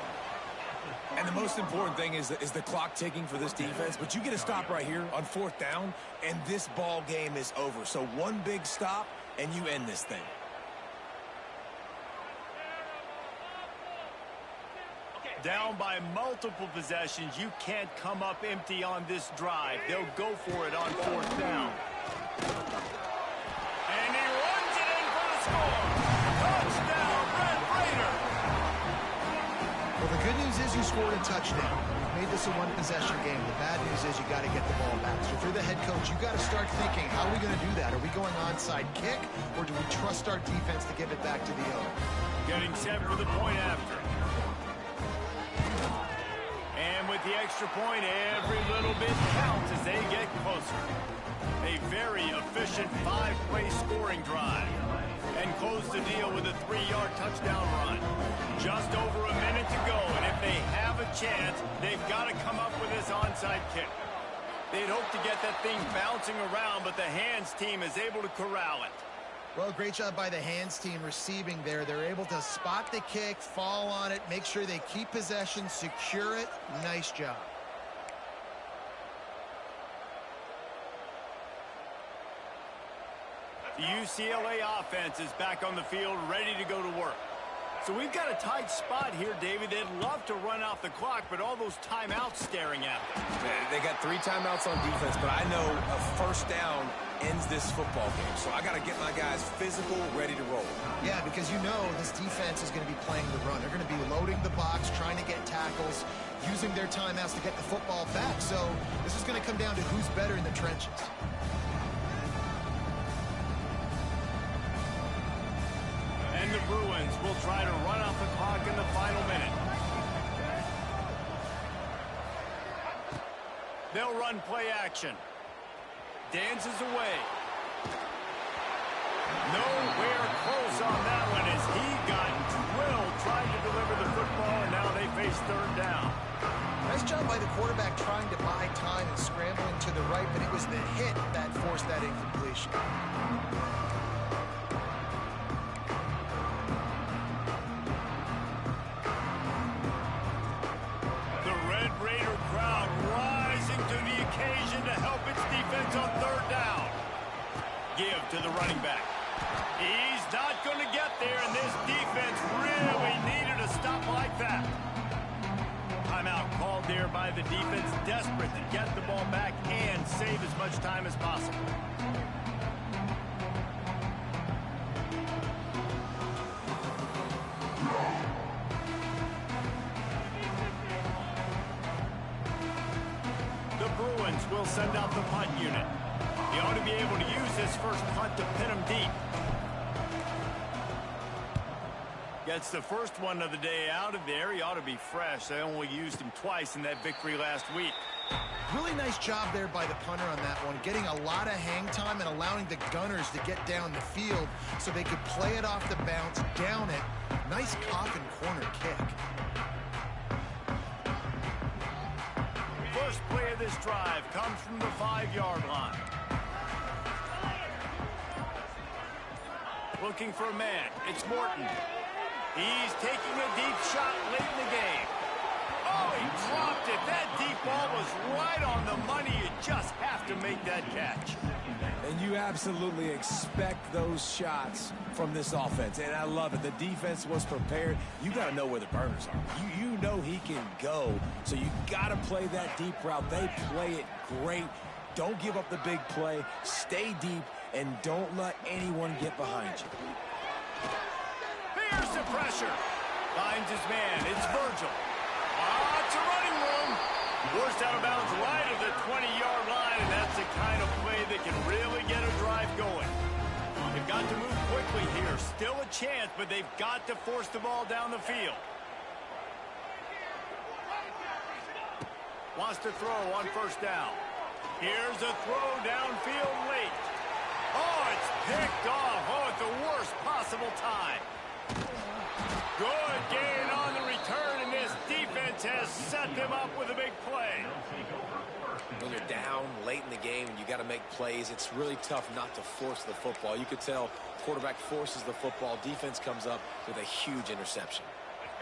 And the most important thing is the clock ticking for this defense, but you get a stop right here on 4th down, and this ball game is over. So one big stop, and you end this thing. Down by multiple possessions, you can't come up empty on this drive. They'll go for it on 4th down. And he runs it in for the score. Touchdown, Red Raider. Well, the good news is you scored a touchdown. You've made this a one-possession game. The bad news is you got to get the ball back. So if you're the head coach, you got to start thinking, how are we going to do that? Are we going onside kick, or do we trust our defense to give it back to the owner? Getting set for the point after. And with the extra point, every little bit counts as they get closer. A very efficient 5-play scoring drive. And close the deal with a 3-yard touchdown run. Just over a minute to go, and if they have a chance, they've got to come up with this onside kick. They'd hope to get that thing bouncing around, but the hands team is able to corral it. Well, great job by the hands team receiving there. They're able to spot the kick, fall on it, make sure they keep possession, secure it. Nice job. The UCLA offense is back on the field, ready to go to work. So we've got a tight spot here, David. They'd love to run out the clock, but all those timeouts staring at them. They got 3 timeouts on defense, but I know a first down ends this football game. So I got to get my guys physical, ready to roll. Yeah, because you know this defense is going to be playing the run. They're going to be loading the box, trying to get tackles, using their timeouts to get the football back. So this is going to come down to who's better in the trenches. And the Bruins will try to run out the clock in the final minute. They'll run play action. Dances away. Nowhere close on that one as he got drilled trying to deliver the football, and now they face 3rd down. Nice job by the quarterback trying to buy time and scrambling to the right, but it was the hit that forced that incompletion. The Red Raider crowd rising to the occasion to help its defense on 3rd down. Give to the running back. He's not going to get there, and this defense really needed a stop like that. Timeout called there by the defense, desperate to get the ball back and save as much time as possible. The Bruins will send out the punt unit. He ought to be able to use this first punt to pin him deep. Gets the first one of the day out of there. He ought to be fresh. They only used him twice in that victory last week. Really nice job there by the punter on that one, getting a lot of hang time and allowing the gunners to get down the field so they could play it off the bounce, down it. Nice coffin corner kick. First play of this drive comes from the 5-yard line. Looking for a man. It's Morton. He's taking a deep shot late in the game. Oh, he dropped it. That deep ball was right on the money. You just have to make that catch. And you absolutely expect those shots from this offense. And I love it. The defense was prepared. You got to know where the burners are. You know he can go. So you got to play that deep route. They play it great. Don't give up the big play. Stay deep. And don't let anyone get behind you. Here's the pressure. Finds his man. It's Virgil. It's a running room. Forced out of bounds right at the 20-yard line, and that's the kind of play that can really get a drive going. They've got to move quickly here. Still a chance, but they've got to force the ball down the field. Wants to throw on first down. Here's a throw downfield late. Oh, it's picked off. Oh, at the worst possible time. Good gain on the return, and this defense has set them up with a big play. When you're down late in the game and you got to make plays, it's really tough not to force the football. You could tell quarterback forces the football. Defense comes up with a huge interception.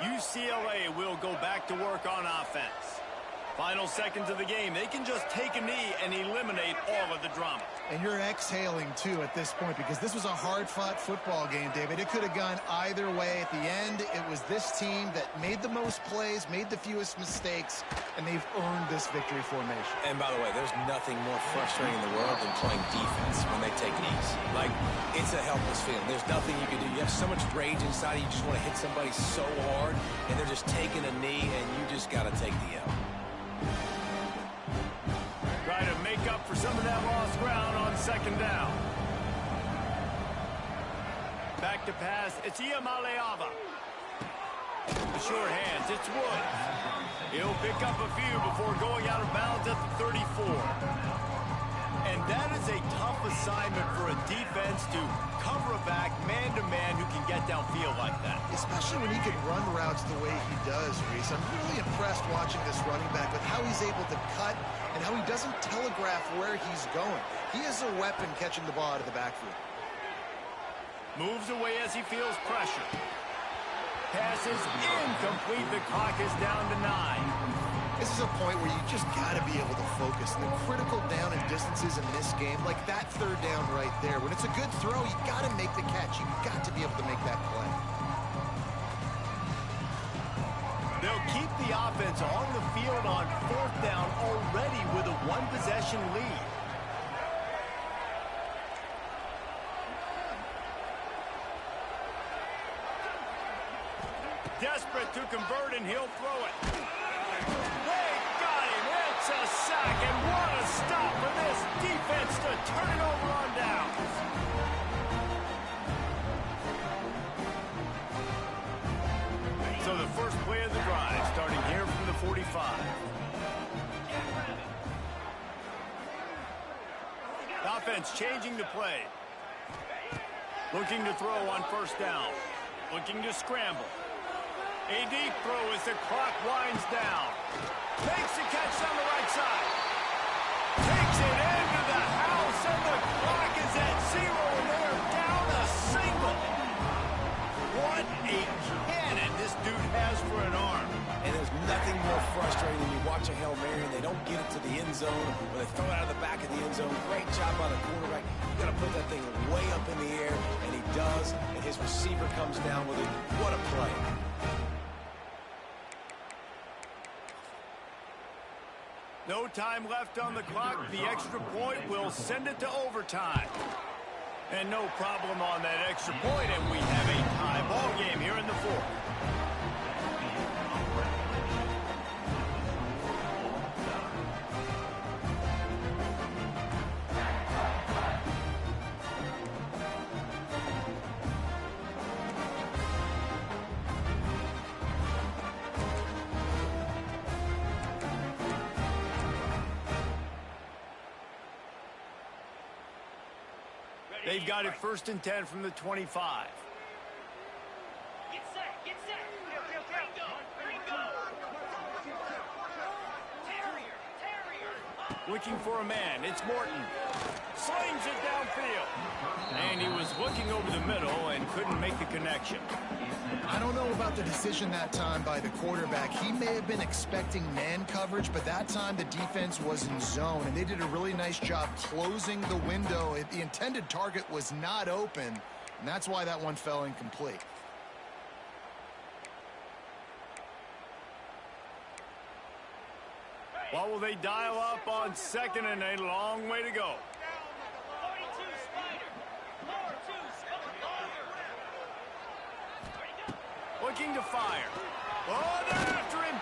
UCLA will go back to work on offense. Final seconds of the game. They can just take a knee and eliminate all of the drama. And you're exhaling, too, at this point, because this was a hard-fought football game, David. It could have gone either way. At the end, it was this team that made the most plays, made the fewest mistakes, and they've earned this victory formation. And by the way, there's nothing more frustrating in the world than playing defense when they take knees. Like, it's a helpless feeling. There's nothing you can do. You have so much rage inside you. You just want to hit somebody so hard, and they're just taking a knee, and you just got to take the L. Try to make up for some of that lost ground on second down. Back to pass. It's Iamaleava. The short hands. It's Woods. He'll pick up a few before going out of bounds at the 34. And that is a tough assignment for a defense to cover a back man-to-man who can get downfield like that. Especially when he can run routes the way he does, Reese. I'm really impressed watching this running back with how he's able to cut and how he doesn't telegraph where he's going. He is a weapon catching the ball out of the backfield. Moves away as he feels pressure. Passes incomplete. The clock is down to 9. This is a point where you just got to be able to focus. And the critical down and distances in this game, like that third down right there, when it's a good throw, you got to make the catch. You got to be able to make that play. They'll keep the offense on the field on fourth down already with a one-possession lead. Desperate to convert, and he'll throw it. They got him. It's a sack, and what a stop for this defense to turn it over on downs. So the first play of the drive, starting here from the 45. Offense changing the play. Looking to throw on first down. Looking to scramble. A deep throw as the clock winds down. Makes the catch on the right side. Takes it into the house, and the clock is at 0, and they are down a single. What a cannon this dude has for an arm. And there's nothing more frustrating when you watch a Hail Mary and they don't get it to the end zone, or they throw it out of the back of the end zone. Great job by the quarterback. You got to put that thing way up in the air, and he does, and his receiver comes down with it. What a play. No time left on the clock. The extra point will send it to overtime. And no problem on that extra point, and we have a tie ball game here in the fourth. They've got it 1st and 10 from the 25. Get set, get set. Gringo. Terrier. Looking for a man. It's Morton. Slings it downfield. And he was looking over the middle and couldn't make the connection. I don't know about the decision that time by the quarterback. He may have been expecting man coverage, but that time the defense was in zone, and they did a really nice job closing the window. The intended target was not open, and that's why that one fell incomplete. What will they dial up on 2nd and a long way to go? 42 Spider. 4-2 Looking to fire. Oh, they're after him.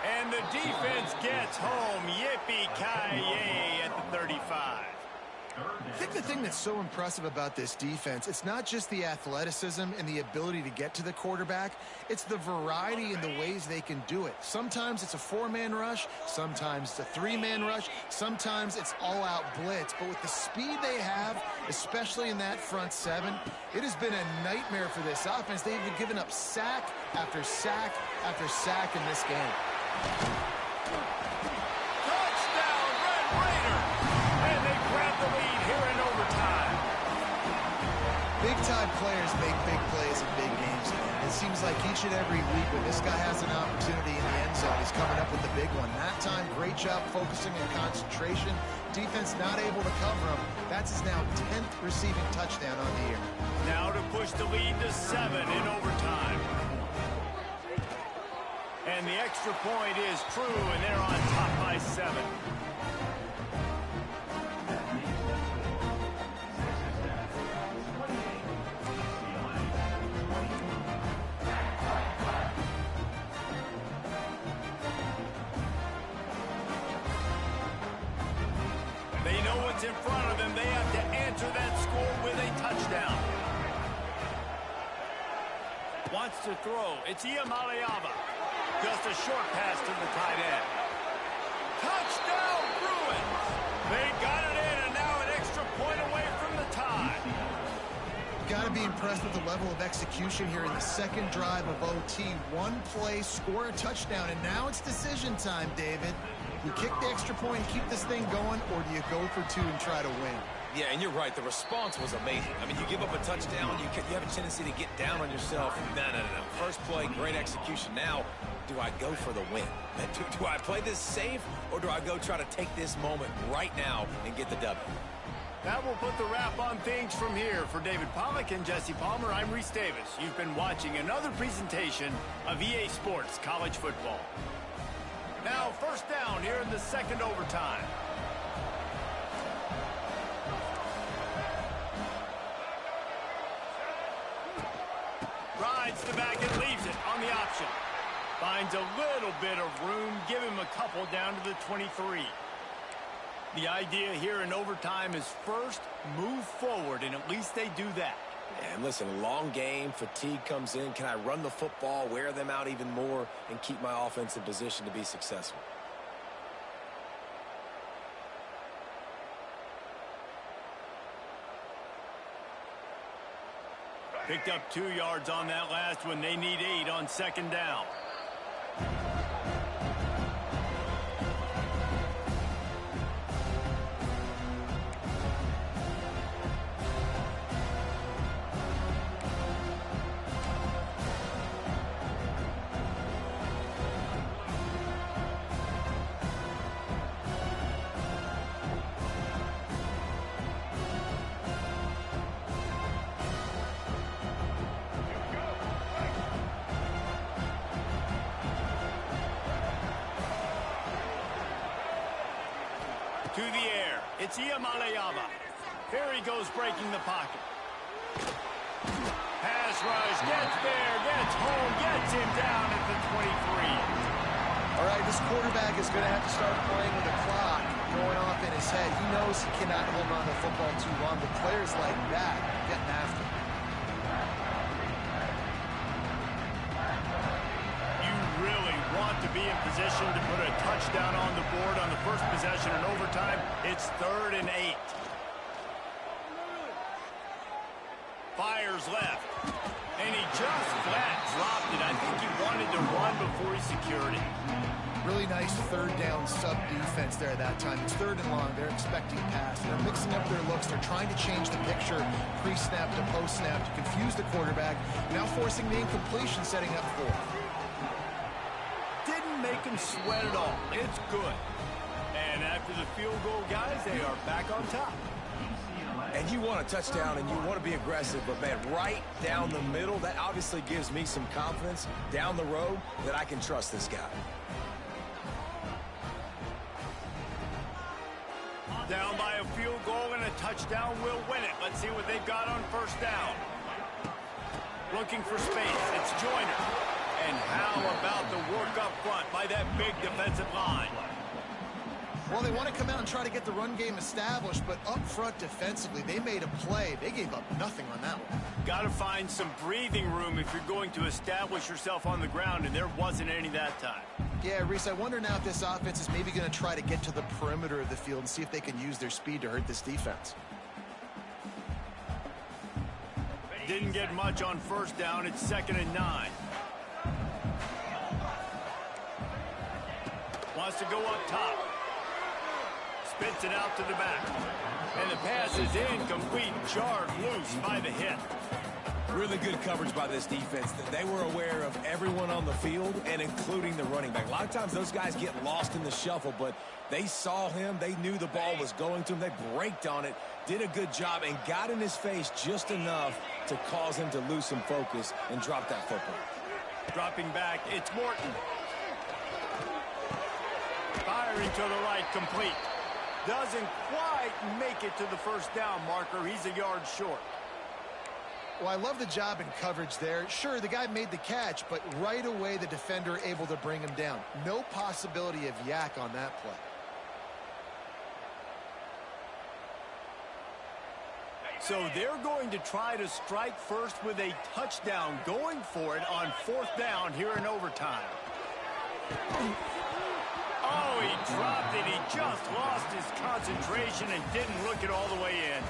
And the defense gets home. Yippee-ki-yay at the 35. I think the thing that's so impressive about this defense, it's not just the athleticism and the ability to get to the quarterback, it's the variety in the ways they can do it. Sometimes it's a 4-man rush, sometimes it's a 3-man rush, sometimes it's all-out blitz. But with the speed they have, especially in that front 7, it has been a nightmare for this offense. They've been giving up sack after sack after sack in this game. Touchdown, Red Raider! And they grab the lead here in overtime. Big-time players make big plays in big games. It seems like each and every week when this guy has an opportunity in the end zone, he's coming up with the big one. That time, great job focusing and concentration. Defense not able to cover him. That's his now 10th receiving touchdown on the year. Now to push the lead to 7 in overtime. And the extra point is true, and they're on top by 7. They know what's in front of them. They have to answer that score with a touchdown. Wants to throw. It's Iamaleava. Just a short pass to the tight end. Touchdown, Bruins! They got it in, and now an extra point away from the tie. Got to be impressed with the level of execution here in the second drive of OT. One play, score a touchdown, and now it's decision time, David. You kick the extra point and keep this thing going, or do you go for 2 and try to win? Yeah, and you're right. The response was amazing. I mean, you give up a touchdown, you have a tendency to get down on yourself. No. First play, great execution. Now, do I go for the win? Do I play this safe, or do I go try to take this moment right now and get the W? That will put the wrap on things from here. For David Pollack and Jesse Palmer, I'm Reese Davis. You've been watching another presentation of EA Sports College Football. Now, first down here in the second overtime. Rides the back and leaves it on the option. Finds a little bit of room. Give him a couple down to the 23. The idea here in overtime is first, move forward, and at least they do that. And listen, long game, fatigue comes in. Can I run the football, wear them out even more, and keep my offense in position to be successful? Picked up 2 yards on that last one. They need 8 on second down. To the air. It's Iamaleava. Here he goes breaking the pocket. Pass rush. Gets there. Gets home. Gets him down at the 23. All right, this quarterback is going to have to start playing with a clock going off in his head. He knows he cannot hold on to the football too long, but players like that are getting after him. To be in position to put a touchdown on the board on the first possession in overtime. It's 3rd and 8. fires left. And he just flat dropped it. I think he wanted to run before he secured it. Really nice third down sub defense there at that time. It's third and long. They're expecting pass. They're mixing up their looks. They're trying to change the picture pre-snap to post-snap to confuse the quarterback. Now forcing the incompletion, setting up fourth. Didn't make him sweat at all. It's good. And after the field goal, guys, they are back on top. And you want a touchdown and you want to be aggressive, but man, right down the middle, that obviously gives me some confidence down the road that I can trust this guy. Down by a field goal and a touchdown will win it. Let's see what they've got on first down. Looking for space. It's Joyner. And how about the work up front by that big defensive line? Well, they want to come out and try to get the run game established, but up front defensively, they made a play. They gave up nothing on that one. Got to find some breathing room if you're going to establish yourself on the ground, and there wasn't any that time. Yeah, Reese, I wonder now if this offense is maybe going to try to get to the perimeter of the field and see if they can use their speed to hurt this defense. Didn't get much on first down. It's 2nd and 9. Wants to go up top. Spits it out to the back. And the pass is incomplete. Jarred loose by the hit. Really good coverage by this defense. They were aware of everyone on the field and including the running back. A lot of times those guys get lost in the shuffle, but they saw him. They knew the ball was going to him. They braked on it, did a good job, and got in his face just enough to cause him to lose some focus and drop that football. Dropping back, it's Morton. Firing to the right, complete. Doesn't quite make it to the first down marker. He's a yard short. Well, I love the job in coverage there. Sure, the guy made the catch, but right away the defender able to bring him down. No possibility of yak on that play. So they're going to try to strike first with a touchdown, going for it on 4th down here in overtime. Oh, he dropped it. He just lost his concentration and didn't look it all the way in.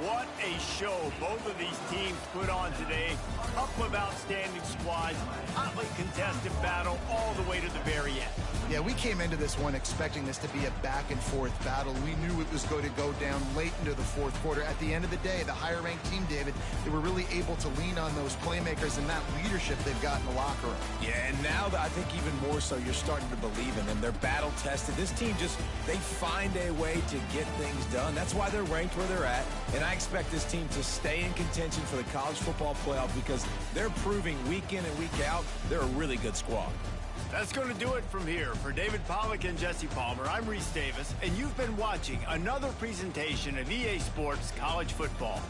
What a show both of these teams put on today. Couple of outstanding squads, hotly contested battle all the way to the very end. Yeah, we came into this one expecting this to be a back-and-forth battle. We knew it was going to go down late into the fourth quarter. At the end of the day, the higher-ranked team, David, they were really able to lean on those playmakers and that leadership they've got in the locker room. Yeah, and now I think even more so, you're starting to believe in them. They're battle-tested. This team they find a way to get things done. That's why they're ranked where they're at, and I expect this team to stay in contention for the college football playoff because they're proving week in and week out they're a really good squad. That's going to do it from here. For David Pollack and Jesse Palmer, I'm Reese Davis, and you've been watching another presentation of EA Sports College Football.